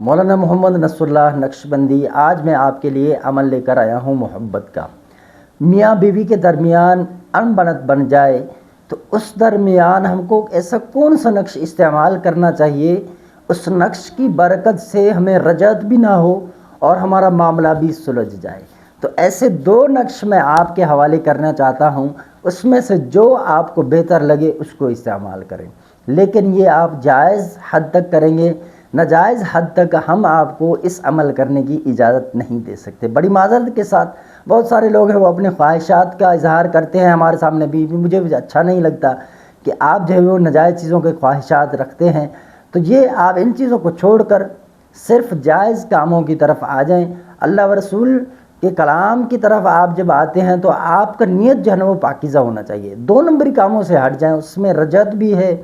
مولانا محمد Nasrallah Naqshbandi, آج میں آپ کے لیے عمل لے کر آیا ہوں محبت کا۔ میاں بیوی کے درمیان انبنت بن جائے تو اس درمیان ہم کو ایسا کون سا نقش استعمال کرنا چاہیے اس نقش کی برکت سے ہمیں رجعت بھی نہ ہو اور ہمارا معاملہ بھی سلجھ جائے۔ تو ایسے دو نقش میں آپ کے حوالے کرنا چاہتا ہوں، اس میں سے جو آپ کو بہتر لگے اس کو استعمال کریں، لیکن یہ آپ جائز حد تک کریں گے، ناجائز حد تک ہم آپ کو اس عمل کرنے کی اجازت نہیں دے سکتے۔ بڑی معذرت کے ساتھ بہت سارے لوگ ہیں وہ اپنے خواہشات کا اظہار کرتے ہیں ہمارے سامنے بھی مجھے اچھا نہیں لگتا کہ آپ جو ہے وہ ناجائز چیزوں کے خواہشات رکھتے ہیں، تو یہ آپ ان چیزوں کو چھوڑ کر صرف جائز کاموں کی طرف آ جائیں۔ اللہ و رسول کے کلام کی طرف آپ جب آتے ہیں تو آپ کا نیت جو ہے نا وہ پاکیزہ ہونا چاہیے، دو نمبری کاموں سے ہٹ جائیں، اس میں رجعت بھی ہے،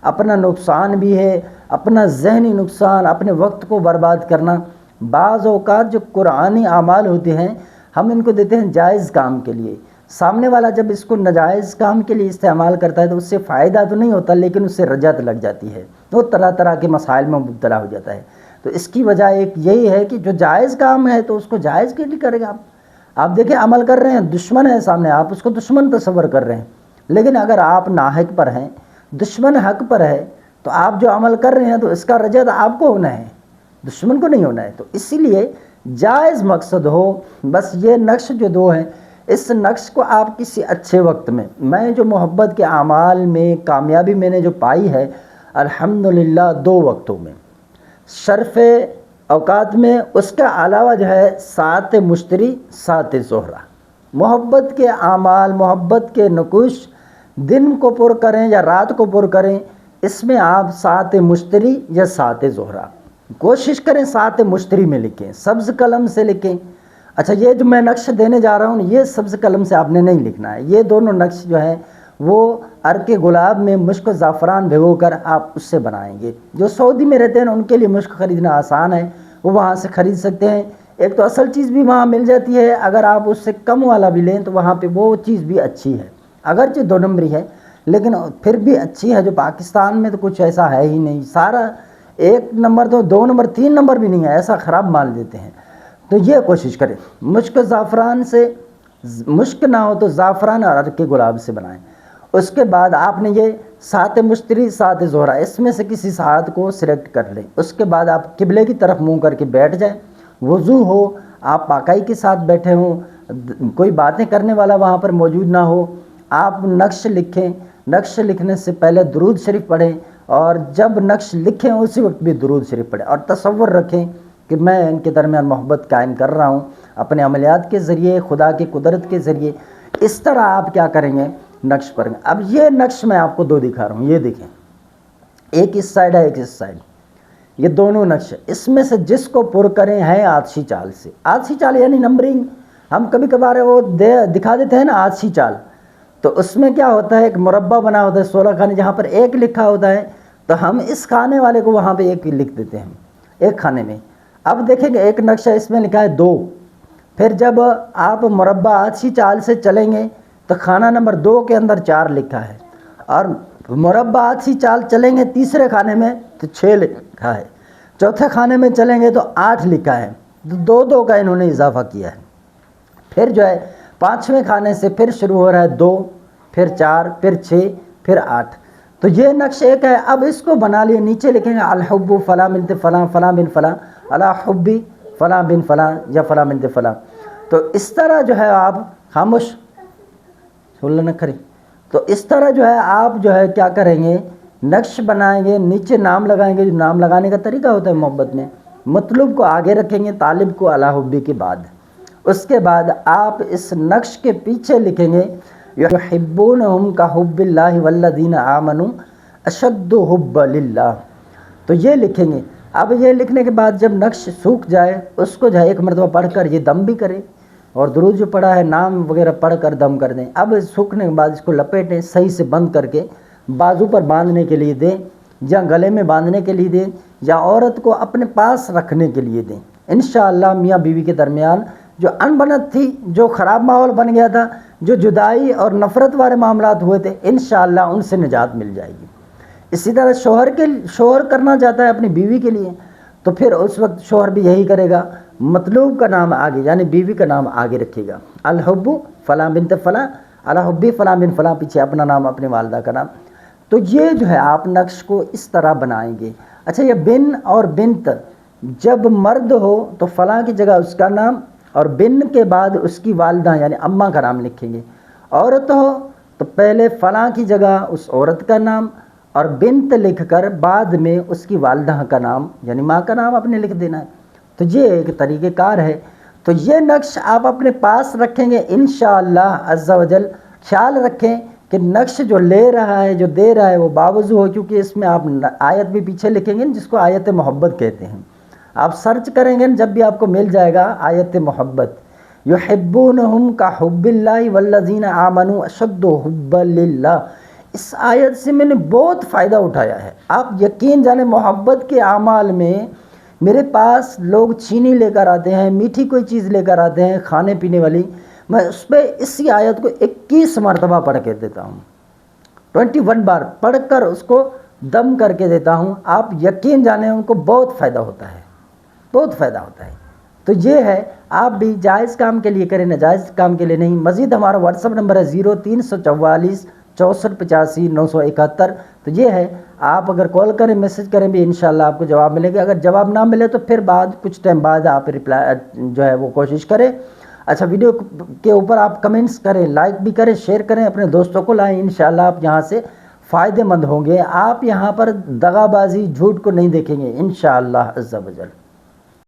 اپنا نقصان بھی ہے، اپنا ذہنی نقصان، اپنے وقت کو برباد کرنا۔ بعض اوقات جو قرآنی اعمال ہوتے ہیں ہم ان کو دیتے ہیں جائز کام کے لیے، سامنے والا جب اس کو ناجائز کام کے لیے استعمال کرتا ہے تو اس سے فائدہ تو نہیں ہوتا لیکن اس سے رجعت لگ جاتی ہے، وہ طرح طرح کے مسائل میں مبتلا ہو جاتا ہے۔ تو اس کی وجہ ایک یہی ہے کہ جو جائز کام ہے تو اس کو جائز کے لیے کرے گا۔ آپ دیکھیں عمل کر رہے ہیں، دشمن ہے سامنے، آپ اس کو دشمن تصور کر رہے ہیں، لیکن اگر آپ ناحق پر ہیں، دشمن حق پر ہے، تو آپ جو عمل کر رہے ہیں تو اس کا رجعت آپ کو ہونا ہے، دشمن کو نہیں ہونا ہے۔ تو اسی لیے جائز مقصد ہو، بس یہ نقش جو دو ہیں، اس نقش کو آپ کسی اچھے وقت میں جو محبت کے اعمال میں کامیابی میں نے جو پائی ہے الحمدللہ دو وقتوں میں، شرف اوقات میں، اس کا علاوہ جو ہے ساعت مشتری ساعت ظہرہ، محبت کے اعمال، محبت کے نقوش دن کو پر کریں یا رات کو پر کریں، اس میں آپ ساعت مشتری یا ساعت ظہرہ کوشش کریں ساعت مشتری میں لکھیں، سبز قلم سے لکھیں۔ اچھا یہ جو میں نقش دینے جا رہا ہوں یہ سبز قلم سے آپ نے نہیں لکھنا ہے، یہ دونوں نقش جو ہیں وہ عرق گلاب میں مشک و زعفران بھگو کر آپ اس سے بنائیں گے۔ جو سعودی میں رہتے ہیں ان کے لیے مشک خریدنا آسان ہے، وہ وہاں سے خرید سکتے ہیں، ایک تو اصل چیز بھی وہاں مل جاتی ہے، اگر آپ اس سے کم والا بھی لیں تو وہاں پہ وہ چیز بھی اچھی ہے، اگرچہ دو نمبری ہے لیکن پھر بھی اچھی ہے۔ جو پاکستان میں تو کچھ ایسا ہے ہی نہیں، سارا ایک نمبر تو دو نمبر تین نمبر بھی نہیں ہے، ایسا خراب مال دیتے ہیں۔ تو یہ کوشش کریں مشک زعفران سے، مشک نہ ہو تو زعفران اور عرق گلاب سے بنائیں۔ اس کے بعد آپ نے یہ ساعت مشتری ساعت ظہرہ اس میں سے کسی ساعت کو سلیکٹ کر لیں۔ اس کے بعد آپ قبلے کی طرف منہ کر کے بیٹھ جائیں، وضو ہو، آپ پاکائی کے ساتھ بیٹھے ہوں، کوئی باتیں کرنے والا وہاں پر موجود نہ ہو، آپ نقش لکھیں، نقش لکھنے سے پہلے درود شریف پڑھیں اور جب نقش لکھیں اسی وقت بھی درود شریف پڑھیں، اور تصور رکھیں کہ میں ان کے درمیان محبت قائم کر رہا ہوں اپنے عملیات کے ذریعے، خدا کی قدرت کے ذریعے۔ اس طرح آپ کیا کریں گے، نقش پڑھیں گے۔ اب یہ نقش میں آپ کو دو دکھا رہا ہوں، یہ دیکھیں، ایک اس سائڈ ہے ایک اس سائڈ، یہ دونوں نقش، اس میں سے جس کو پر کریں ہیں آتشی چال سے، آتشی چال یعنی نمبرنگ، ہم کبھی کبھار وہ دکھا دیتے ہیں نا آتشی چال، تو اس میں کیا ہوتا ہے ایک مربع بنا ہوتا ہے 16 کھانے، جہاں پر ایک لکھا ہوتا ہے تو ہم اس کھانے والے کو وہاں پہ ایک لکھ دیتے ہیں ایک کھانے میں۔ اب دیکھیں گے ایک نقشہ اس میں لکھا ہے 2، پھر جب آپ مربع آتشی چال سے چلیں گے تو کھانا نمبر 2 کے اندر 4 لکھا ہے، اور مربع آتشی چال چلیں گے تیسرے کھانے میں تو 6 لکھا ہے، چوتھے کھانے میں چلیں گے تو 8 لکھا ہے، تو 2 کا انہوں نے اضافہ کیا ہے۔ پھر جو ہے 5ویں کھانے سے پھر شروع ہو رہا ہے 2، پھر 4، پھر 6، پھر 8، تو یہ نقش ایک ہے۔ اب اس کو بنا لیے، نیچے لکھیں گے الحب فلاں بنت فلاں فلاں بن فلاں علی حبی فلاں بن فلاں یا فلاں بنت فلاں۔ تو اس طرح جو ہے آپ خاموش نہ کریں، تو اس طرح جو ہے آپ جو ہے کیا کریں گے، نقش بنائیں گے، نیچے نام لگائیں گے، جو نام لگانے کا طریقہ ہوتا ہے محبت میں، مطلوب کو آگے رکھیں گے، طالب کو علی حبی کے بعد، اس کے بعد آپ اس نقش کے پیچھے لکھیں گے یحبونہم کحب اللہ والذین آمنوا اشد حب للہ، تو یہ لکھیں گے۔ اب یہ لکھنے کے بعد جب نقش سوکھ جائے اس کو جو ہے ایک مرتبہ پڑھ کر یہ دم بھی کریں، اور درود جو پڑھا ہے نام وغیرہ پڑھ کر دم کر دیں۔ اب سوکھنے کے بعد اس کو لپیٹیں، صحیح سے بند کر کے بازو پر باندھنے کے لیے دیں، یا گلے میں باندھنے کے لیے دیں، یا عورت کو اپنے پاس رکھنے کے لیے دیں۔ انشاءاللہ میاں بیوی کے درمیان جو انبنت تھی، جو خراب ماحول بن گیا تھا، جو جدائی اور نفرت والے معاملات ہوئے تھے، انشاءاللہ ان سے نجات مل جائے گی۔ اسی طرح شوہر کرنا چاہتا ہے اپنی بیوی کے لیے، تو پھر اس وقت شوہر بھی یہی کرے گا، مطلوب کا نام آگے یعنی بیوی کا نام آگے رکھے گا، الحب فلاں بنت فلاں، الحبی فلاں بن فلاں، پیچھے اپنا نام اپنی والدہ کا نام۔ تو یہ جو ہے آپ نقش کو اس طرح بنائیں گے۔ اچھا یہ بن اور بنت جب مرد ہو تو فلاں کی جگہ اس کا نام اور بن کے بعد اس کی والدہ یعنی اماں کا نام لکھیں گے، عورت ہو تو پہلے فلاں کی جگہ اس عورت کا نام اور بنت لکھ کر بعد میں اس کی والدہ کا نام یعنی ماں کا نام آپ نے لکھ دینا ہے۔ تو یہ ایک طریقہ کار ہے۔ تو یہ نقش آپ اپنے پاس رکھیں گے انشاءاللہ عز و جل۔ خیال رکھیں کہ نقش جو لے رہا ہے جو دے رہا ہے وہ باوضو ہو، کیونکہ اس میں آپ آیت بھی پیچھے لکھیں گے جس کو آیت محبت کہتے ہیں۔ آپ سرچ کریں گے جب بھی آپ کو مل جائے گا آیت محبت، یحبونہم کحب اللہ والذین آمنوا اشد حبا للہ۔ اس آیت سے میں نے بہت فائدہ اٹھایا ہے۔ آپ یقین جانیں محبت کے اعمال میں میرے پاس لوگ چینی لے کر آتے ہیں، میٹھی کوئی چیز لے کر آتے ہیں کھانے پینے والی، میں اس پہ اسی آیت کو 21 مرتبہ پڑھ کے دیتا ہوں، 21 بار پڑھ کر اس کو دم کر کے دیتا ہوں۔ آپ یقین جانیں ان کو بہت فائدہ ہوتا ہے، بہت فائدہ ہوتا ہے۔ تو یہ ہے، آپ بھی جائز کام کے لیے کریں، ناجائز کام کے لیے نہیں۔ مزید ہمارا واٹس ایپ نمبر ہے 0344 6485 971۔ تو یہ ہے، آپ اگر کال کریں میسج کریں بھی انشاءاللہ آپ کو جواب ملے گا۔ اگر جواب نہ ملے تو پھر کچھ ٹائم بعد آپ رپلائی جو ہے وہ کوشش کریں۔ اچھا ویڈیو کے اوپر آپ کمنٹس کریں، لائک بھی کریں، شیئر کریں، اپنے دوستوں کو لائیں، انشاءاللہ آپ یہاں سے فائدے مند ہوں گے۔ آپ یہاں پر دغا بازی جھوٹ کو نہیں دیکھیں گے انشاءاللہ عز و جل۔